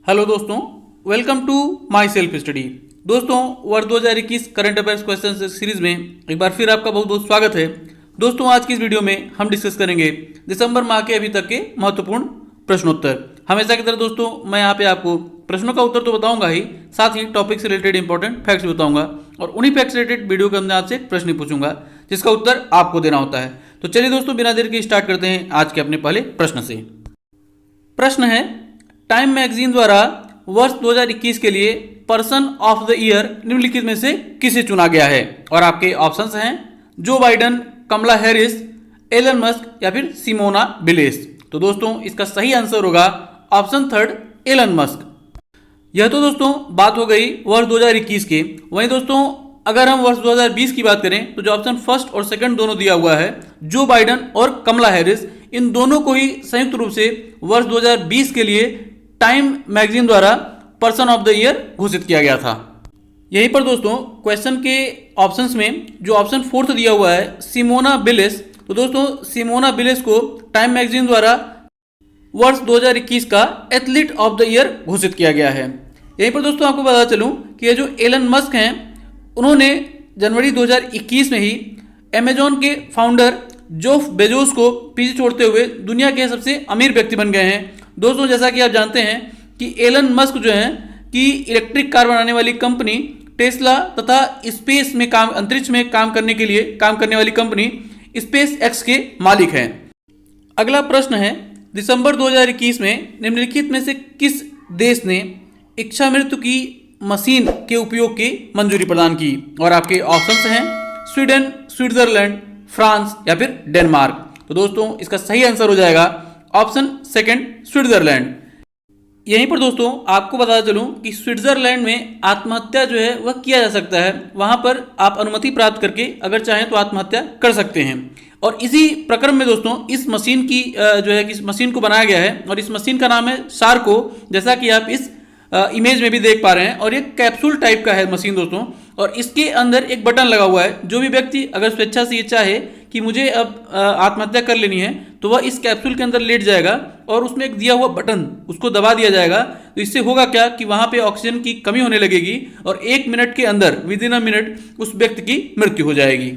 Hello दोस्तों, welcome to my self study. दोस्तों, वर्ष 2021 करंट अफेयर्स क्वेश्चन सीरीज में एक बार फिर आपका बहुत बहुत स्वागत है। दोस्तों, आज की इस वीडियो में हम डिस्कस करेंगे दिसंबर माह के अभी तक के महत्वपूर्ण प्रश्नोत्तर। हमेशा की तरह दोस्तों, मैं यहाँ पे आपको प्रश्नों का उत्तर तो बताऊंगा ही, साथ ही टॉपिक से रिलेटेड इंपॉर्टेंट फैक्ट्स भी बताऊंगा और उन्हीं फैक्ट्स रिलेटेड वीडियो के अंदर आपसे एक प्रश्न पूछूंगा जिसका उत्तर आपको देना होता है। तो चलिए दोस्तों, बिना देर के स्टार्ट करते हैं आज के अपने पहले प्रश्न से। प्रश्न है, टाइम मैगजीन द्वारा वर्ष 2021 के लिए पर्सन ऑफ द ईयर निम्नलिखित में से किसे चुना गया है? और आपके ऑप्शंस हैं जो बाइडन, कमला हैरिस, एलन मस्क या फिर सिमोना बिलेस। तो दोस्तों, इसका सही आंसर होगा ऑप्शन थर्ड, एलन मस्क। यह तो दोस्तों बात हो गई वर्ष 2021 के। वहीं दोस्तों, अगर हम वर्ष 2020 की बात करें तो जो ऑप्शन फर्स्ट और सेकंड दोनों दिया हुआ है, जो बाइडन और कमला हैरिस, इन दोनों को ही संयुक्त रूप से वर्ष 2020 के लिए टाइम मैगजीन द्वारा पर्सन ऑफ द ईयर घोषित किया गया था। यहीं पर दोस्तों क्वेश्चन के ऑप्शंस में जो ऑप्शन फोर्थ दिया हुआ है, सिमोना बिलेस, तो दोस्तों सिमोना बिलेस को टाइम मैगजीन द्वारा वर्ष 2021 का एथलीट ऑफ द ईयर घोषित किया गया है। यहीं पर दोस्तों आपको बता चलूं कि ये जो एलन मस्क हैं, उन्होंने जनवरी 2021 में ही अमेजॉन के फाउंडर जेफ बेजोस को पीछे छोड़ते हुए दुनिया के सबसे अमीर व्यक्ति बन गए हैं। दोस्तों, जैसा कि आप जानते हैं कि एलन मस्क जो है कि इलेक्ट्रिक कार बनाने वाली कंपनी टेस्ला तथा स्पेस में अंतरिक्ष में काम करने वाली कंपनी स्पेस एक्स के मालिक हैं। अगला प्रश्न है, दिसंबर 2021 में निम्नलिखित में से किस देश ने इच्छा मृत्यु की मशीन के उपयोग की मंजूरी प्रदान की? और आपके ऑप्शंस हैं स्वीडन, स्विट्जरलैंड, फ्रांस या फिर डेनमार्क। तो दोस्तों, इसका सही आंसर हो जाएगा ऑप्शन सेकंड, स्विट्जरलैंड। यहीं पर दोस्तों आपको बता चलूं कि स्विट्जरलैंड में आत्महत्या जो है वह किया जा सकता है। वहां पर आप अनुमति प्राप्त करके अगर चाहें तो आत्महत्या कर सकते हैं। और इसी प्रक्रम में दोस्तों इस मशीन की जो है कि इस मशीन को बनाया गया है और इस मशीन का नाम है शार्को, जैसा कि आप इस इमेज में भी देख पा रहे हैं। और ये कैप्सूल टाइप का है मशीन दोस्तों, और इसके अंदर एक बटन लगा हुआ है। जो भी व्यक्ति अगर स्वेच्छा से ये चाहे कि मुझे अब आत्महत्या कर लेनी है तो वह इस कैप्सूल के अंदर लेट जाएगा और उसमें एक दिया हुआ बटन उसको दबा दिया जाएगा। तो इससे होगा क्या कि वहां पे ऑक्सीजन की कमी होने लगेगी और 1 मिनट के अंदर, विद इन अ मिनट, उस व्यक्ति की मृत्यु हो जाएगी।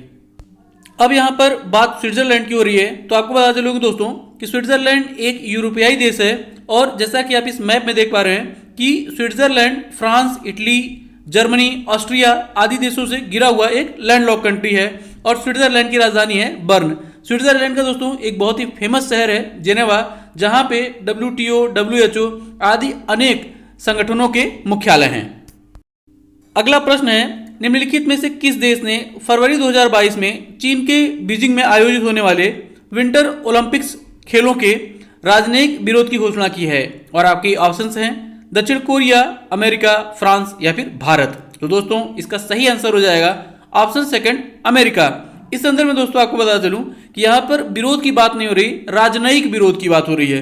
अब यहाँ पर बात स्विट्जरलैंड की हो रही है, तो आपको बता चलूंगा दोस्तों कि स्विट्जरलैंड एक यूरोपियाई देश है। और जैसा कि आप इस मैप में देख पा रहे हैं कि Switzerland France, Italy, Germany, Austria आदि देशों से घिरा हुआ एक लैंडलॉक कंट्री है और स्विट्जरलैंड की राजधानी है बर्न। स्विट्जरलैंड का दोस्तों एक बहुत ही फेमस शहर है जेनेवा, जहां पे WTO, WHO आदि अनेक संगठनों के मुख्यालय हैं। अगला प्रश्न है, निम्नलिखित में से किस देश ने फरवरी 2022 में चीन के बीजिंग में आयोजित होने वाले विंटर ओलंपिक्स खेलों के राजनयिक विरोध की घोषणा की है? और आपके ऑप्शंस हैं दक्षिण कोरिया, अमेरिका, फ्रांस या फिर भारत। तो दोस्तों इसका सही आंसर हो जाएगा ऑप्शन सेकंड, अमेरिका। इस संदर्भ में दोस्तों आपको बता चलूं कि यहां पर विरोध की बात नहीं हो रही, राजनयिक विरोध की बात हो रही है।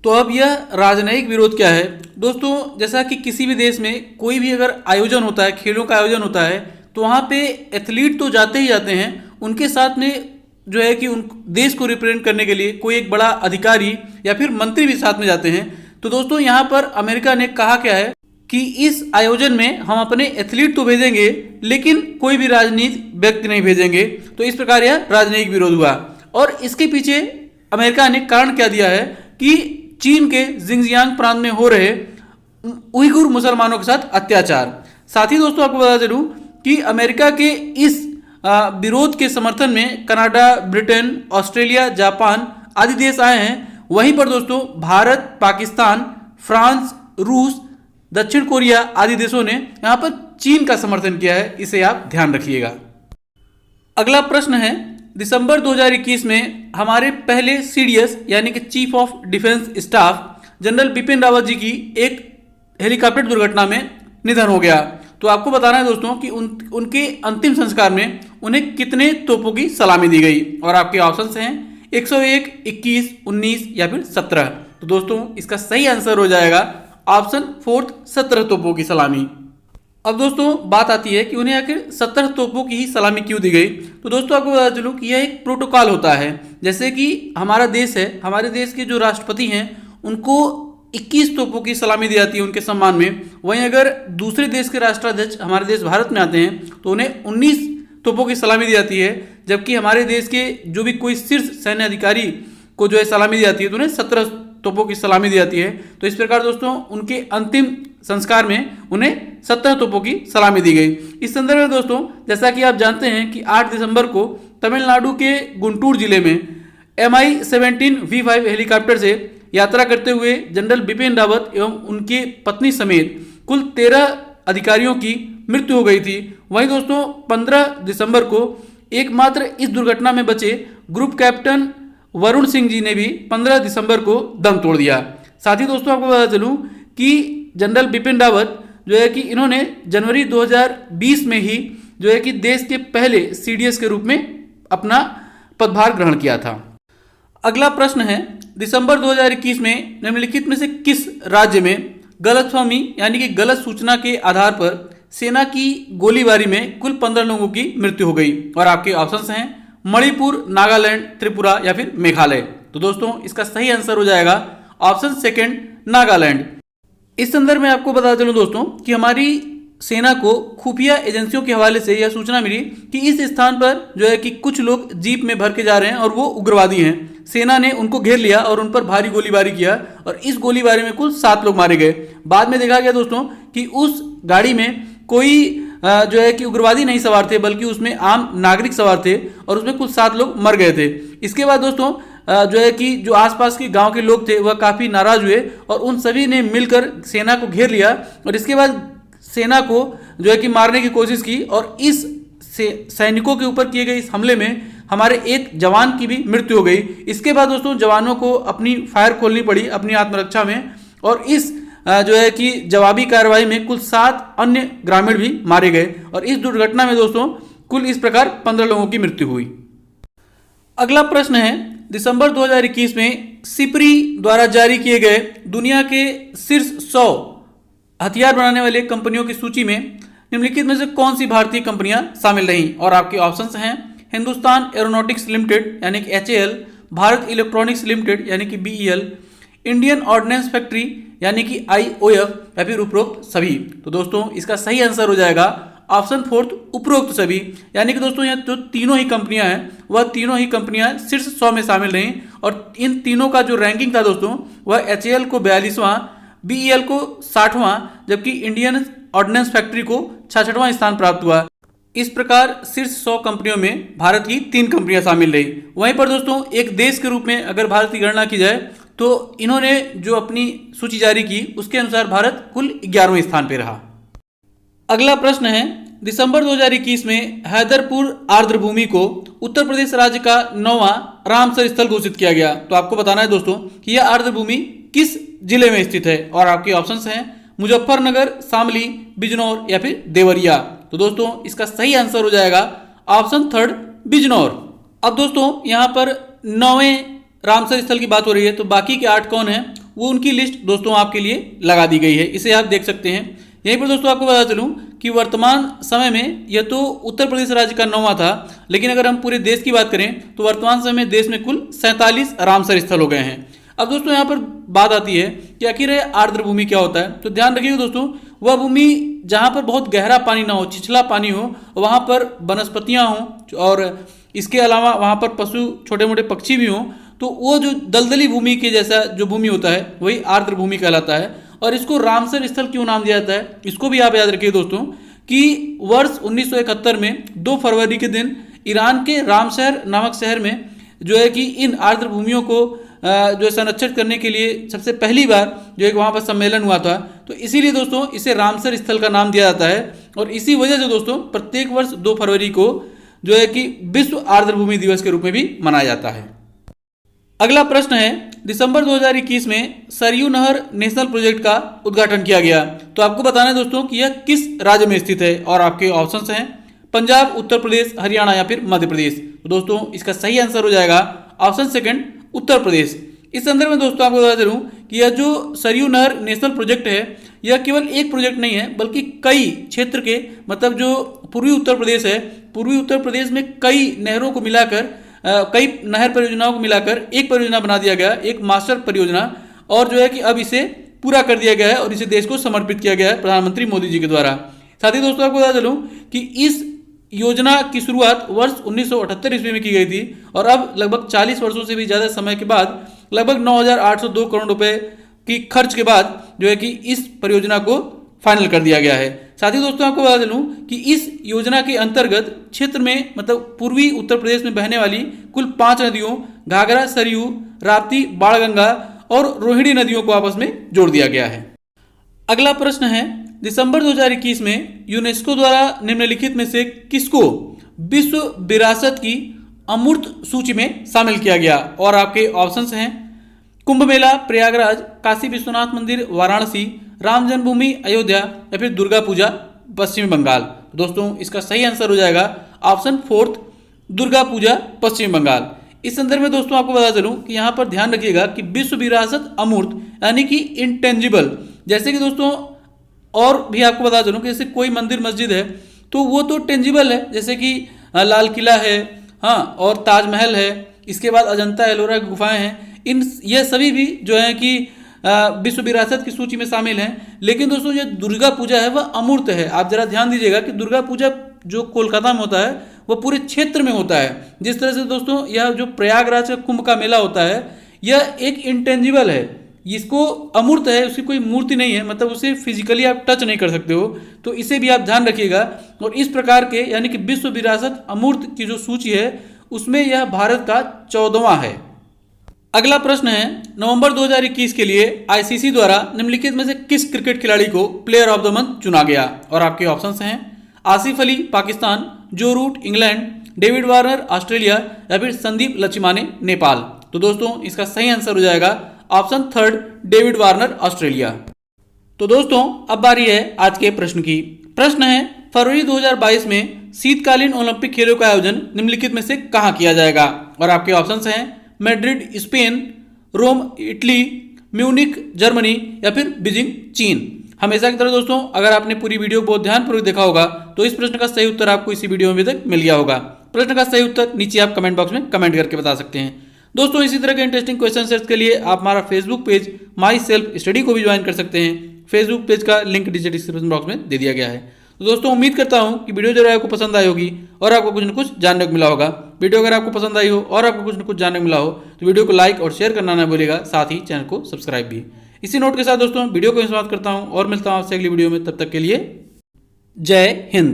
तो अब यह राजनयिक विरोध क्या है? दोस्तों, जैसा कि किसी भी देश में कोई भी अगर आयोजन होता है, खेलों का आयोजन होता है, तो वहां पे एथलीट तो जाते ही जाते हैं, उनके साथ में जो है कि उन देश को रिप्रेजेंट करने के लिए कोई एक बड़ा अधिकारी या फिर मंत्री भी साथ में जाते हैं। तो दोस्तों यहाँ पर अमेरिका ने कहा क्या है कि इस आयोजन में हम अपने एथलीट तो भेजेंगे लेकिन कोई भी राजनीतिक व्यक्ति नहीं भेजेंगे। तो इस प्रकार यह राजनयिक विरोध हुआ। और इसके पीछे अमेरिका ने कारण क्या दिया है कि चीन के जिंगजियांग प्रांत में हो रहे उइगुर मुसलमानों के साथ अत्याचार। साथ ही दोस्तों आपको बता चलूं कि अमेरिका के इस विरोध के समर्थन में कनाडा, ब्रिटेन, ऑस्ट्रेलिया, जापान आदि देश आए हैं। वहीं पर दोस्तों भारत, पाकिस्तान, फ्रांस, रूस, दक्षिण कोरिया आदि देशों ने यहां पर चीन का समर्थन किया है। इसे आप ध्यान रखिएगा। अगला प्रश्न है, दिसंबर 2021 में हमारे पहले CDS यानी कि chief of defence staff general Bipin Rawat ji की एक हेलीकॉप्टर दुर्घटना में निधन हो गया। तो आपको बताना है दोस्तों कि उनके अंतिम संस्कार में उन्हें कितने तोपों की सलामी दी गई? और आपके ऑप्शंस हैं 101, 21, 19 या फिर 17। तो दोस्तों इसका सही आंसर हो जाएगा ऑप्शन फोर्थ, 17 तोपों की सलामी। अब दोस्तों बात आती है कि उन्हें आखिर 17 तोपों की ही सलामी क्यों दी गई? तो दोस्तों आपको बता चलूं कि यह एक प्रोटोकॉल होता है। जैसे कि हमारा देश है, हमारे देश के जो राष्ट्रपति हैं उनको 21 तोपों की सलामी दी जाती है उनके सम्मान में। वहीं अगर दूसरे देश के राष्ट्राध्यक्ष हमारे देश भारत में आते हैं तो उन्हें 19 तोपों की सलामी दी जाती है, जबकि हमारे देश के जो भी कोई शीर्ष सैन्य अधिकारी को जो है सलामी दी जाती है तो उन्हें 17 तोपों की सलामी दी जाती है। तो इस प्रकार दोस्तों उनके अंतिम संस्कार में उन्हें 17 तोपों की सलामी दी गई। इस संदर्भ में दोस्तों जैसा कि आप जानते हैं कि 8 दिसंबर को तमिलनाडु के गुंटूर जिले में MI-17 V5 हेलीकॉप्टर से यात्रा करते हुए जनरल बिपिन रावत एवं उनकी पत्नी समेत कुल 13 अधिकारियों की मृत्यु हो गई थी। वहीं दोस्तों 15 दिसंबर को एकमात्र इस दुर्घटना में बचे ग्रुप कैप्टन वरुण सिंह जी ने भी 15 दिसंबर को दम तोड़ दिया। साथ ही दोस्तों आपको बता चलूं कि जनरल बिपिन रावत जो है कि इन्होंने जनवरी 2020 में ही जो है कि देश के पहले CDS के रूप में अपना पदभार ग्रहण किया था। अगला प्रश्न है, दिसंबर 2021 में निम्नलिखित में से किस राज्य में गलतफहमी यानी कि गलत सूचना के आधार पर सेना की गोलीबारी में कुल 15 लोगों की मृत्यु हो गई? और आपके ऑप्शंस हैं मणिपुर, नागालैंड, त्रिपुरा या फिर मेघालय। तो दोस्तों इसका सही आंसर हो जाएगा ऑप्शन सेकंड, नागालैंड। इस संदर्भ में आपको बता चलूं दोस्तों कि हमारी सेना को खुफिया एजेंसियों के हवाले से यह सूचना मिली कि इस स्थान पर जो है कि कुछ लोग जीप में भर के जा रहे हैं और वो उग्रवादी हैं। सेना ने उनको घेर लिया और उन पर भारी गोलीबारी किया और इस गोलीबारी में कुल 7 लोग मारे गए। बाद में देखा गया दोस्तों कि उस गाड़ी में कोई जो है कि उग्रवादी नहीं सवार थे, बल्कि उसमें आम नागरिक सवार थे और उसमें कुल 7 लोग मर गए थे। इसके बाद दोस्तों जो है कि जो आसपास के गांव के लोग थे वह काफ़ी नाराज हुए और उन सभी ने मिलकर सेना को घेर लिया और इसके बाद सेना को जो है कि मारने की कोशिश की और इस सैनिकों के ऊपर किए गए इस हमले में हमारे एक जवान की भी मृत्यु हो गई। इसके बाद दोस्तों जवानों को अपनी फायर खोलनी पड़ी अपनी आत्मरक्षा में और इस जो है कि जवाबी कार्रवाई में कुल 7 अन्य ग्रामीण भी मारे गए और इस दुर्घटना में दोस्तों कुल इस प्रकार 15 लोगों की मृत्यु हुई। अगला प्रश्न है, दिसंबर 2021 में सिपरी द्वारा जारी किए गए दुनिया के शीर्ष 100 हथियार बनाने वाले कंपनियों की सूची में निम्नलिखित में से कौन सी भारतीय कंपनियां शामिल रहीं? और आपके ऑप्शंस हैं हिंदुस्तान एरोनॉटिक्स लिमिटेड यानी कि HAL, भारत इलेक्ट्रॉनिक्स लिमिटेड यानी कि BEL, इंडियन ऑर्डिनेंस फैक्ट्री यानी कि IOF या फिर उपरोक्त सभी। तो दोस्तों इसका सही आंसर हो जाएगा ऑप्शन 4 उपरोक्त सभी। यानी कि दोस्तों यह जो तीनों ही कंपनियां हैं वह तीनों ही कंपनियां शीर्ष 100 में शामिल रहीं और इन तीनों का जो रैंकिंग था दोस्तों वह HAL को 42वां, BEL को 60वां जबकि इंडियन ऑर्डिनेंस फैक्ट्री को 66वां स्थान प्राप्त हुआ। इस प्रकार शीर्ष 100 कंपनियों में भारत की 3 कंपनियां शामिल रही। वहीं पर दोस्तों एक देश के रूप में अगर भारत की गणना की जाए तो इन्होंने जो अपनी सूची जारी की उसके अनुसार भारत कुल 11वें स्थान पर रहा। अगला प्रश्न है, दिसंबर 2021 में हैदरपुर आर्द्रभूमि को उत्तर प्रदेश राज्य का 9वां रामसर स्थल घोषित किया गया। तो आपको बताना है दोस्तों कि यह आर्द्रभूमि किस जिले में स्थित है और आपके ऑप्शंस हैं मुजफ्फरनगर, शामली, बिजनौर या फिर देवरिया। तो दोस्तों इसका सही आंसर हो जाएगा ऑप्शन 3 बिजनौर। अब दोस्तों यहाँ पर 9वें रामसर स्थल की बात हो रही है तो बाकी के 8 कौन हैं वो उनकी लिस्ट दोस्तों आपके लिए लगा दी गई है, इसे आप देख सकते हैं। यहीं पर दोस्तों आपको बता चलूं कि वर्तमान समय में यह तो उत्तर प्रदेश राज्य का 9वां था, लेकिन अगर हम पूरे देश की बात करें तो वर्तमान समय में देश में कुल 47 रामसर स्थल हो गए हैं। अब दोस्तों यहाँ पर बात आती है कि आखिर आर्द्रभूमि क्या होता है। तो ध्यान रखिएगा दोस्तों, वह भूमि जहाँ पर बहुत गहरा पानी ना हो, छिछला पानी हो, वहाँ पर वनस्पतियाँ हों और इसके अलावा वहाँ पर पशु छोटे मोटे पक्षी भी हों, तो वो जो दलदली भूमि के जैसा जो भूमि होता है वही आर्द्र भूमि कहलाता है। और इसको रामसर स्थल क्यों नाम दिया जाता है इसको भी आप याद रखिए दोस्तों कि वर्ष 1971 में 2 फरवरी के दिन ईरान के रामशहर नामक शहर में जो है कि इन आर्द्र भूमियों को जो संरक्षित करने के लिए सबसे पहली बार जो एक वहाँ पर सम्मेलन हुआ था। तो इसीलिए दोस्तों इसे रामसर स्थल का नाम दिया जाता है और इसी वजह से दोस्तों प्रत्येक वर्ष 2 फरवरी को जो है कि विश्व आर्द्र भूमि दिवस के रूप में भी मनाया जाता है। अगला प्रश्न है, दिसंबर 2021 में सरयू नहर नेशनल प्रोजेक्ट का उद्घाटन किया गया। तो आपको बताना है दोस्तों कि यह किस राज्य में स्थित है और आपके ऑप्शंस हैं पंजाब, उत्तर प्रदेश, हरियाणा या फिर मध्य प्रदेश। तो दोस्तों इसका सही आंसर हो जाएगा ऑप्शन 2 उत्तर प्रदेश। इस संदर्भ में दोस्तों आपको बता दूं कि यह जो सरयू नहर नेशनल प्रोजेक्ट है यह केवल एक प्रोजेक्ट नहीं है बल्कि कई क्षेत्र के मतलब जो पूर्वी उत्तर प्रदेश है, पूर्वी उत्तर प्रदेश में कई नहरों को मिलाकर कई नहर परियोजनाओं को मिलाकर एक परियोजना बना दिया गया, एक मास्टर परियोजना। और जो है कि अब इसे पूरा कर दिया गया है और इसे देश को समर्पित किया गया है प्रधानमंत्री मोदी जी के द्वारा। साथ ही दोस्तों आपको बता चलूं कि इस योजना की शुरुआत वर्ष 1978 ईस्वी में की गई थी और अब लगभग 40 वर्षों से भी ज़्यादा समय के बाद लगभग 9,802 करोड़ रुपए की खर्च के बाद जो है कि इस परियोजना को फाइनल कर दिया गया है। साथ ही दोस्तों आपको बता दूं कि इस योजना के अंतर्गत क्षेत्र में मतलब पूर्वी उत्तर प्रदेश में बहने वाली कुल 5 नदियों घाघरा, सरयू, राप्ती, बाणगंगा और रोहिणी नदियों को आपस में जोड़ दिया गया है। अगला प्रश्न है, दिसंबर 2021 में यूनेस्को द्वारा निम्नलिखित में से किसको विश्व विरासत की अमूर्त सूची में शामिल किया गया? और आपके ऑप्शंस हैं कुंभ मेला प्रयागराज, काशी विश्वनाथ मंदिर वाराणसी, राम जन्मभूमि अयोध्या या फिर दुर्गा पूजा पश्चिम बंगाल। दोस्तों इसका सही आंसर हो जाएगा ऑप्शन 4 दुर्गा पूजा पश्चिम बंगाल। इस संदर्भ में दोस्तों आपको बता चलूं कि यहाँ पर ध्यान रखिएगा कि विश्व विरासत अमूर्त यानी कि इंटेंजिबल, जैसे कि दोस्तों और भी आपको बता चलूं कि जैसे कोई मंदिर मस्जिद है तो वो तो टेंजिबल है, जैसे कि लाल किला है, हाँ, और ताजमहल है, इसके बाद अजंता एलोरा की गुफाएं हैं, ये सभी भी जो है कि विश्व विरासत की सूची में शामिल हैं। लेकिन दोस्तों जो दुर्गा पूजा है वह अमूर्त है। आप जरा ध्यान दीजिएगा कि दुर्गा पूजा जो कोलकाता में होता है वो पूरे क्षेत्र में होता है। जिस तरह से दोस्तों यह जो प्रयागराज का कुंभ का मेला होता है यह एक इंटेंजिबल है, इसको अमूर्त है, उसकी कोई मूर्ति नहीं है, मतलब उसे फिजिकली आप टच नहीं कर सकते हो, तो इसे भी आप ध्यान रखिएगा। और इस प्रकार के यानी कि विश्व विरासत अमूर्त की जो सूची है उसमें यह भारत का 14वां है। अगला प्रश्न है, नवंबर 2021 के लिए आईसीसी द्वारा निम्नलिखित में से किस क्रिकेट खिलाड़ी को प्लेयर ऑफ द मंथ चुना गया? और आपके ऑप्शंस हैं Asif Ali Pakistan, Joe Root England, David Warner Australia या फिर संदीप लचिमाने नेपाल। तो दोस्तों इसका सही आंसर हो जाएगा ऑप्शन 3 डेविड वार्नर ऑस्ट्रेलिया। तो दोस्तों अब बारी है आज के प्रश्न की। प्रश्न है, फरवरी 2022 में शीतकालीन ओलंपिक खेलों का आयोजन निम्नलिखित में से कहां किया जाएगा? और आपके ऑप्शंस हैं Madrid Spain, Rome Italy, Munich Germany या फिर बीजिंग चीन। हमेशा की तरह दोस्तों अगर आपने पूरी वीडियो बहुत ध्यानपूर्वक देखा होगा तो इस प्रश्न का सही उत्तर आपको इसी वीडियो में अभी तक मिल गया होगा। प्रश्न का सही उत्तर नीचे आप कमेंट बॉक्स में कमेंट करके बता सकते हैं। दोस्तों इसी तरह के इंटरेस्टिंग क्वेश्चन सेट्स के लिए आप हमारा फेसबुक पेज माई सेल्फ स्टडी को भी ज्वाइन कर सकते हैं। फेसबुक पेज का लिंक नीचे डिस्क्रिप्शन बॉक्स में दे दिया गया है। तो दोस्तों उम्मीद करता हूं कि वीडियो जो है आपको पसंद आई होगी और आपको कुछ न कुछ जानने को मिला होगा। वीडियो अगर आपको पसंद आई हो और आपको कुछ न कुछ जानने को मिला हो तो वीडियो को लाइक और शेयर करना ना भूलिएगा, साथ ही चैनल को सब्सक्राइब भी। इसी नोट के साथ दोस्तों वीडियो को समाप्त करता हूं और मिलता हूं आपसे अगली वीडियो में। तब तक के लिए जय हिंद।